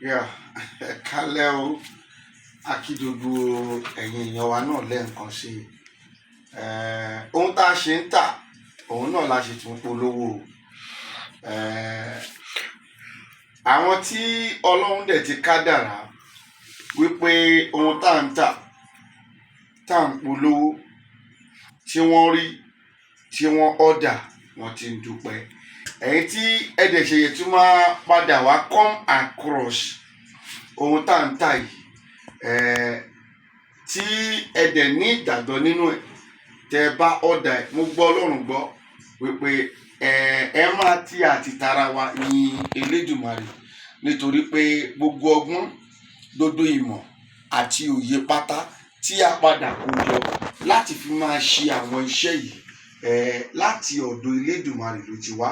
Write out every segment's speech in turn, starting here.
Yeah, kálẹ̀ o, akí gbogbo ẹ̀yin èèyàn wa náà lẹ́ẹ̀kan sí i. Ohun tá a ṣe ń tà, òun náà la ṣe tún polówó o. Àwọn tí Ọlọ́run dẹ̀ ti kádàrá wípé ohun tá à ń tà, tá à ń polówó, tí wọ́n rí, tí wọ́n ọ̀dà, wọ́n ti ń dúpẹ́. Ẹ̀yin tí ẹ̀dẹ̀ ṣe yẹ tún máa padà wá come across ohun tá à ń tà yìí, tí ẹ̀dẹ̀ ní ìgbàgbọ́ nínú ẹ̀, tẹ́ bá ọ̀dà ẹ̀, mo gbọ́ Ọlọ́run gbọ́ wípé ẹ máa tí àtìtara wa yin Elédùmarè, nítorí pé gbogbo ọgbọ́n, gbogbo ìmọ̀ àti òye pátá tí a padà kó jọ láti fi máa ṣe àwọn iṣẹ́ yìí, láti ọ̀dọ̀ Elédùmarè ló ti wá.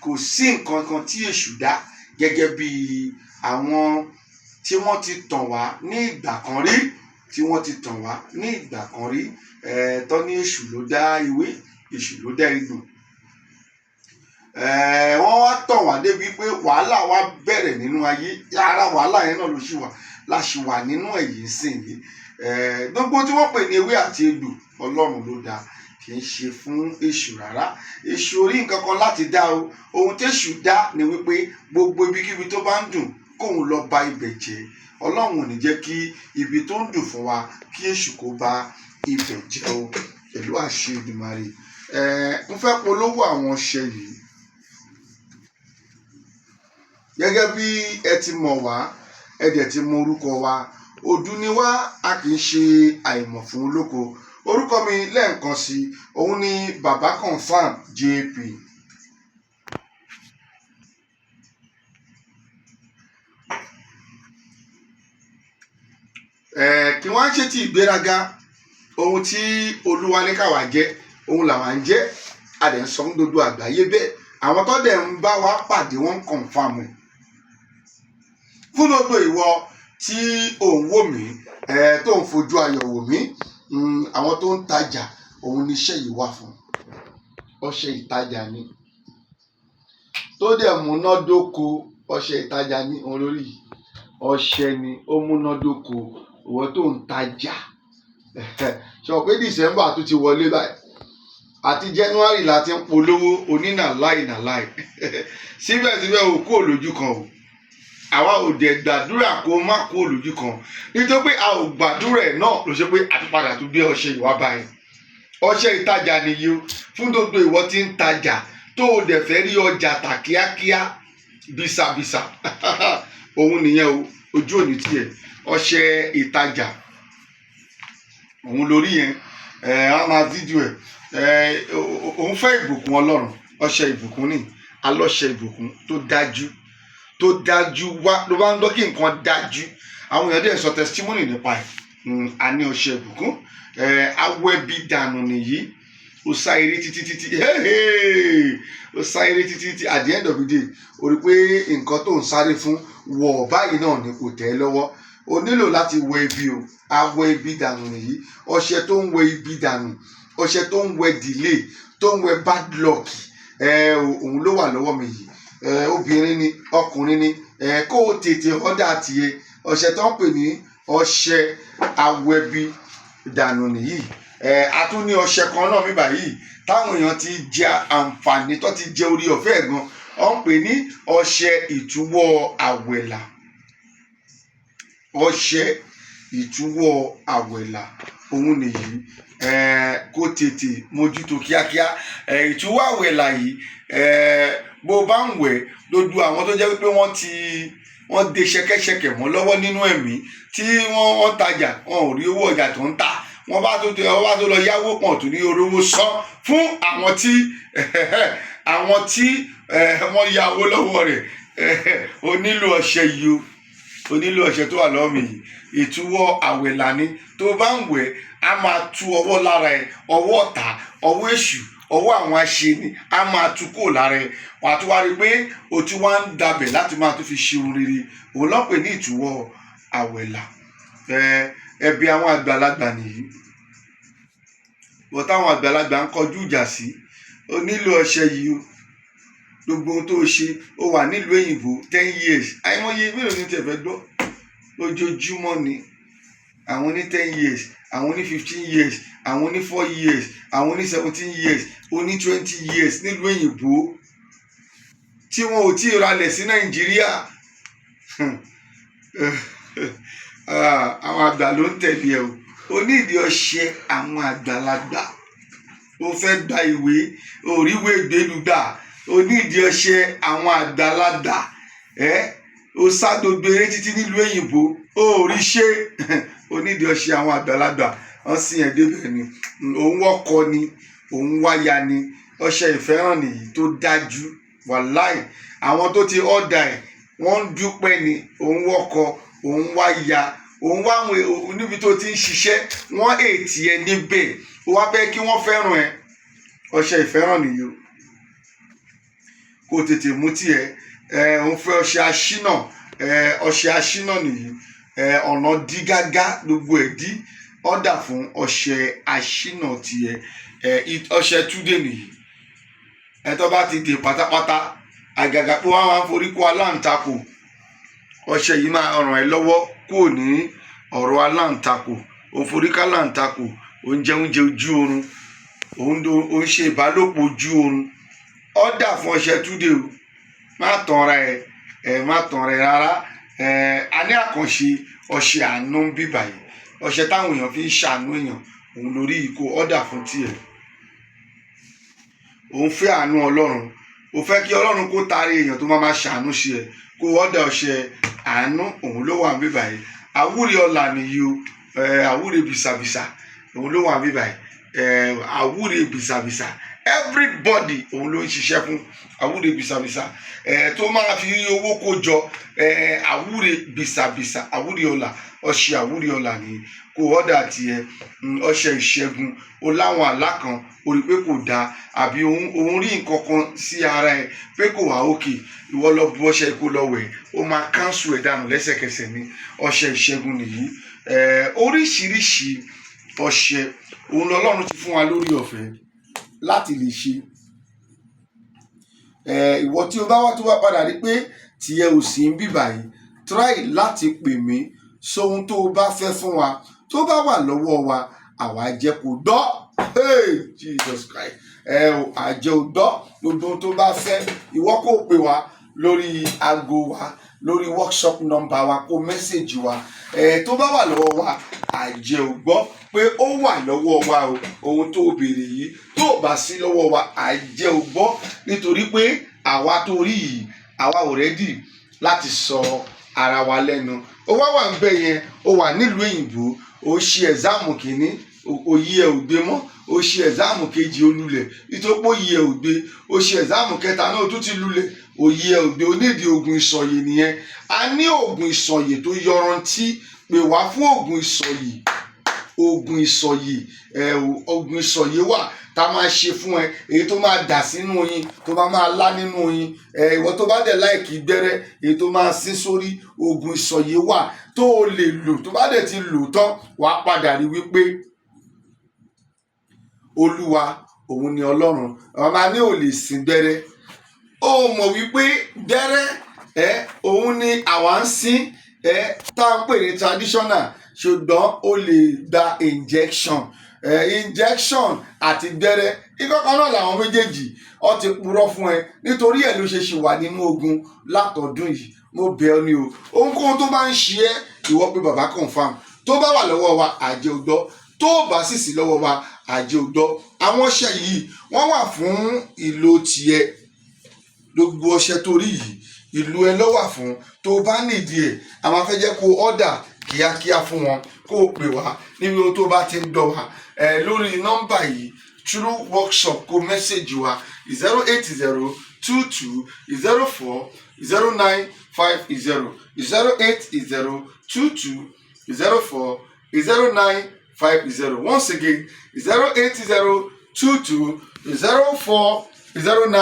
Kò sí nǹkan kan tí èṣù dá gẹ́gẹ́ bí àwọn tí wọ́n ti tàn wá ní ìgbà kan rí, tí wọ́n ti tàn wá ní ìgbà kan rí, tọ́ ní èṣù ló dá ewé, èṣù ló dá egbò. Wọ́n wá tàn wá débi pé wàhálà wa bẹ̀rẹ̀ nínú ayé, ara wàhálà yẹn náà ló ṣì wà, la ṣì wà nínú èyí sìn yìí. Gbogbo tí wọ́n pè ní ewé àti egbò, Ọlọ́run ló dá, kì í ṣe fún èṣù rárá. Èṣù orí nǹkan kan láti dá o. Ohun tí èṣù dá ni wípé gbogbo ibikíbi tó bá ń dùn kóun lọ ba ibẹ̀ jẹ́. Ọlọ́run ò ní jẹ́ kí ibi tó ń dùn fún wa kí èṣù kó ba ibẹ̀ jẹ́ o, pẹ̀lú àṣẹ Èdùmàrè. Mo fẹ́ polówó àwọn ọṣẹ yìí. Gẹ́gẹ́ bí ẹ ti mọ̀ wá, ẹ dẹ̀ ti mọ orúkọ wa. Odù ni wá, a kì í ṣe àìmọ̀ fún olóko. Orúkọ mi lẹ́ẹ̀kan sí, òun ni Baba Confirm JP. Kí wọ́n ṣe ti ìgbéraga, ohun tí Olúwa ní káwa jẹ́, ohun làwa ń jẹ́. A dẹ̀ ń sọ fún gbogbo àgbáyé bẹ́ẹ̀. Àwọn tó dẹ̀ ń bá wa pàdé wọ́n ń confirm ẹ̀. Fún gbogbo ìwọ tí ò ń wò mí, tó ń fojú ayọ̀ wò mí, àwọn tó ń tajà, òun ni iṣẹ́ yìí wà fún. Ọṣẹ ìtajà ni. Tó dẹ̀ múnádóko, ọṣẹ ìtajà ni òun lórí yìí. Ọṣẹ ni ó múnádóko, ìwọ tó ń tajà. Sọ pé December tó ti wọlé báyìí, àti January la ti ń polówó onínàláì nàláì. Síbẹ̀síbẹ̀ o kú òlójú kan o. Àwa ò dẹ̀ gbàdúrà kó má kú òlójú kan. Nítorí pé a ò gbàdúrà ẹ̀ náà ló ṣe pé àtúpadà tó gbé ọṣẹ ìwà báyìí. Ọṣẹ ìtajà nìyí o. Fún gbogbo ìwọ tí ń tajà tó o dẹ̀ fẹ́ rí ọjà tà kíákíá, bísàbísà. Òun nìyẹn o, ojú òní tiẹ̀. Ọṣẹ ìtajà, òun lórí yẹn. A máa fídíò ẹ̀. Òun fẹ́ ìbùkún Ọlọ́run. Ọṣẹ ìbùkún ni. Alọ́ṣẹ ìbùkún tó dájú wá ló bá ń gbọ́ kí nǹkan dájú. Àwọn èèyàn dẹ̀ sọ testimony nípa ẹ̀. A ní ọṣẹ ìbùkún. Awebidanu nìyí. Ó sá eré títí. Ó sá eré títí. At the end of the day, o rí pé nǹkan tó ń sáré fún wọ̀ báyìí náà ni kò tẹ́ ẹ lọ́wọ́. O nílò láti wẹ ibi o. Awebidanu nìyí. Ọṣẹ tó ń wẹ ibi dànù. Ọṣẹ tó ń wẹ delay, tó ń wẹ bad luck. Òun ló wà lọ́wọ́ mi yìí. Obìnrin ni, ọkùnrin ni, kó o tètè ọ̀dà tiẹ̀. Ọṣẹ tó ń pè ní ọṣẹ Awebidanu nìyí. A tún ní ọṣẹ kan náà mi báyìí táwọn èèyàn ti jẹ àǹfààní tó ti jẹ orí ọ̀fẹ́ gan. Wọ́n ń pè ní ọṣẹ Ituwo Awela. Ọṣẹ Ituwo Awela, òun nìyí. Kó tètè mójútó kíákíá. Ituwo Awela yìí, bó bá ń wẹ̀ lójú àwọn tó jẹ́ wípé wọ́n de ṣẹ̀kẹ̀ṣẹ̀kẹ̀ mọ́ lọ́wọ́ nínú ẹ̀mí, tí wọ́n tajà, wọn ò rí owó ọjà tó ń tà. Wọ́n bá tó lọ yáwó pọ̀ tó ní orówó san fún àwọn tí wọ́n yá owó lọ́wọ́ rẹ̀. O nílò ọṣẹ yìí o. O nílò ọṣẹ tó wà lọ́wọ́ mi yìí. Ituwo Awela ni. Tó bá ń wẹ̀, a máa tú ọwọ́ lára ẹ̀, ọwọ́ ọ̀tá, ọwọ́ èṣù, ọwọ́ àwọn aṣeni, a máa tú kúrò lára ẹ̀. Wàá tún wá rí pé o ti wá ń dabẹ̀ láti máa tún fi ṣe ohun rere. Òun ló pè ní Ituwo Awela. Ẹbí àwọn àgbàlagbà nìyí. Bọ̀ táwọn àgbàlagbà ń kọjú ìjà sí, o nílò ọṣẹ yìí o. gbogbo ohun tó ṣe ó wà nílùú òyìnbó 10 years àìmọye mélòó ní tẹ̀fẹ́ gbọ́ ojoojúmọ́ ni àwọn ní 10 years àwọn ní 15 years àwọn ní 4 years àwọn ní 17 years oní 20 years nílùú òyìnbó tí wọn ò tí ì ralẹ̀ sí Nàìjíríà àwọn àgbà ló ń tẹ̀lé ẹ o onídìí ọṣẹ àwọn àgbàlagbà ó fẹ́ gba ìwé òríwé ìgbélúgbà onídìí ọṣẹ àwọn àgbàlagbà ó sá gbogbo eré títí nílùú òyìnbó ó rí ṣe onídìí ọṣẹ àwọn àgbàlagbà wọn sì yẹn débẹ̀ ni òun wọkọ ni òun wáya ni ọṣẹ ìfẹ́ràn nìyí tó dájú wàláì àwọn tó ti ọ̀dà ẹ̀ wọ́n ń dúpẹ́ ni òun wọkọ òun wáya òun wá àwọn níbi tó ti ń ṣiṣẹ́ wọ́n ètì ẹ níbẹ̀ ó wá fẹ́ kí wọ́n fẹ́ràn ẹ ọṣẹ ìfẹ́ràn nìyí o kó tètè mú tiẹ̀ òun fẹ́ ọṣẹ aṣínà ọṣẹ aṣínà nìyí ọ̀nà dí gágá gbogbo ẹ̀ dí ọ̀dà fún ọṣẹ aṣínà tiẹ̀ ọṣẹ túdé nìyí tó bá ti dè pátápátá àgàgà pé wọ́n máa ń forí kó aláǹtakò ọṣẹ yìí máa ràn ẹ́ lọ́wọ́ kúrò ní ọ̀rọ̀ aláǹtakò òun forí ká aláǹtakò òun jẹ oúnjẹ ojú oorun òun ṣe ìbálòpọ̀ ojú oorun ọ̀dà fún ọṣẹ túdé o má tanra ẹ má tanra ẹ rárá a ní àkànṣe ọṣẹ àánú bíbà yìí ọṣẹ táwọn èèyàn fi ń ṣàánú èèyàn òun lórí ìkó ọ̀dà fún tiẹ̀ òun fẹ́ àánú Ọlọ́run ó fẹ́ kí Ọlọ́run kó taari èèyàn tó máa ṣàánú sí ẹ kó ọ̀dà ọṣẹ àánú òun ló wà bíbà yìí àwúre ọlà nìyí o àwúre bìsàbìsà òun ló wà bíbà yìí àwúre bìsàbìsà everybody òun ló ń ṣiṣẹ́ fún àwúre bìsàbìsà tó máa fi owó kó jọ àwúre bìsàbìsà àwúre ọlà ọṣẹ àwúre ọlà nìyí kó ọ̀dà tiẹ̀ ọṣẹ ìṣẹ́gun o láwọn àlá kan o rí pé kò dáa àbí òun rí nǹkan kan sí ara ẹ pé kò wá òkè ìwọ lọ bu ọṣẹ kó lọ wẹ̀ ó máa káńsù ẹ̀ dànù lẹ́sẹ̀kẹsẹ̀ ní ọṣẹ ìṣẹ́gun nìyí oríṣiríṣi ọṣẹ òun lọ́lọ́run ti fún wa lórí ọ̀fẹ́ láti lè ṣe ìwọ tí o bá wá tó wá padà rí pé tìyẹ ò sí ń bíbà yìí try láti pè mí sóhun tó o bá fẹ́ fún wa tó bá wà lọ́wọ́ wa àwa jẹ́ kó gbọ́ Jesus Christ àjẹ́ ò gbọ́ gbogbo tó bá fẹ́ ìwọ kó pè wá lórí aago wa lórí workshop number wa kó mẹ́sẹ̀gì wa tó bá wà lọ́wọ́ wa àjẹ́ ò gbọ́ pé ó wà lọ́wọ́ wa o ohun tó béèrè yìí tó bá sí lọ́wọ́ wa àjẹ́ ò gbọ́ nítorí pé àwa tó rí yìí àwa ò rẹ́dì láti sọ ara wa lẹ́nu ó wá ń bẹ yẹn ó wà nílùú òyìnbó ó ṣe ẹ̀záàmù kìíní òyì ẹ̀ ò gbé mọ́ ó ṣe ẹ̀záàmù kejì ó lulẹ̀ ìtòpó yì ẹ̀ ò gbé ó ṣe ẹ̀záàmù kẹta náà ó tún ti lulẹ̀ òyì ẹ̀ ò gbé onídìí oògùn ìsọ̀yè nìyẹn a ní oògùn ìsọ̀yè tó yọrantí pè wá fún oògùn ìsọ̀yè oògùn ìsọ̀yè wà tá a máa ṣe fún ẹ èyí tó máa dà sínú oyin tó máa lá nínú oyin ìwọ tó bá dẹ̀ láìkí gbẹ́rẹ́ èyí tó máa sín sórí oògùn ìsọ̀yè wà tó o lè lò tó bá dẹ̀ ti lò tán wàá padà rí wípé Olúwa òun ni Ọlọ́run ọmọ ní ò lè sìn gbẹ́rẹ́ ó mọ̀ wípé gbẹ́rẹ́ òun ni àwa ń sìn tá à ń pè ní traditional ṣùgbọ́n ó lè gba injection àti gbẹ́rẹ́ ìkọ̀kan náà làwọn méjèèjì ó ti purọ́ fún ẹ nítorí ẹ̀ ló ṣe ṣì wà nínú ogun látọdún yìí mo bẹ̀ ọ́ ni o ohunkóhun tó bá ń ṣe ẹ́ ìwọ pé bàbá confam tó bá wà lọ́wọ́ wa àjẹ́ ògbọ́ tó bá sì sí lọ́wọ́ wa àjẹ́ ògbọ́ àwọn ọṣẹ yìí wọ́n wà fún ìlò tiẹ̀ gbogbo ọṣẹ tó rí yìí ìlú ẹ ló wà fún tó bá nídìí ẹ̀ àwọn afẹ́jẹ́ kó ọ̀dà kíákíá fún wọn kó o pè wá níbi ohun tó bá ti ń dọ̀ wá lórí nọ́mbà yìí through workshop kó mẹ́sẹ̀gì wa 08022040950 08022040950 once again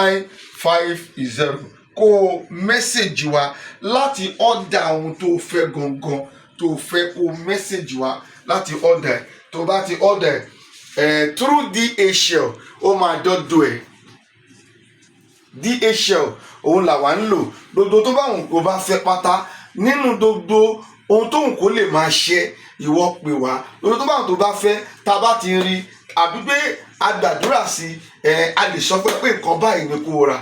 08022040950 kó mẹ́sẹ̀gì wa láti ọ̀dà ohun tó fẹ́ gangan tó fẹ́ kó mẹ́sẹ̀gì wa láti ọ̀dà ẹ̀ tó bá ti ọ̀dà ẹ̀ through DHL ó máa dọ́dọ̀ ẹ̀ DHL òun làwa ń lò gbogbo tó bá òun kò bá fẹ́ pátá nínú gbogbo ohun tóun kò lè máa ṣe ìwọ pè wá gbogbo tó bá òun tó bá fẹ́ tá a bá ti rí àbí pé a gbàdúrà sí a lè sọ pé nǹkan báyìí ni kó rà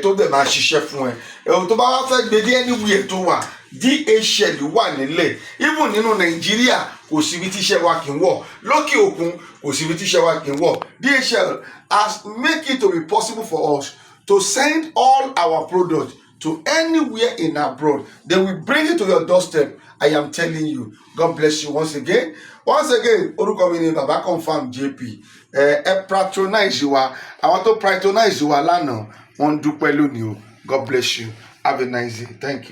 tó dẹ̀ máa ṣiṣẹ́ fún ẹ ohun tó bá wá fẹ́ gbé dé anywhere tó wà DHL wà nílẹ̀ even nínú Nàìjíríà kò síbi tíṣẹ́ wa kì í wọ̀ lókè òkun kò síbi tíṣẹ́ wa kì í wọ̀ DHL has make it to be possible for us to send all our products to anywhere in abroad. They will bring it to your doorstep. I am telling you. God bless you once again. Once again, orúkọ mi ni Baba Confirm JP. Ẹ patronize wa. Àwọn tó patronize wa lánàá, wọ́n dúpẹ́ lónìí o. God bless you. Have a nice day. Thank you.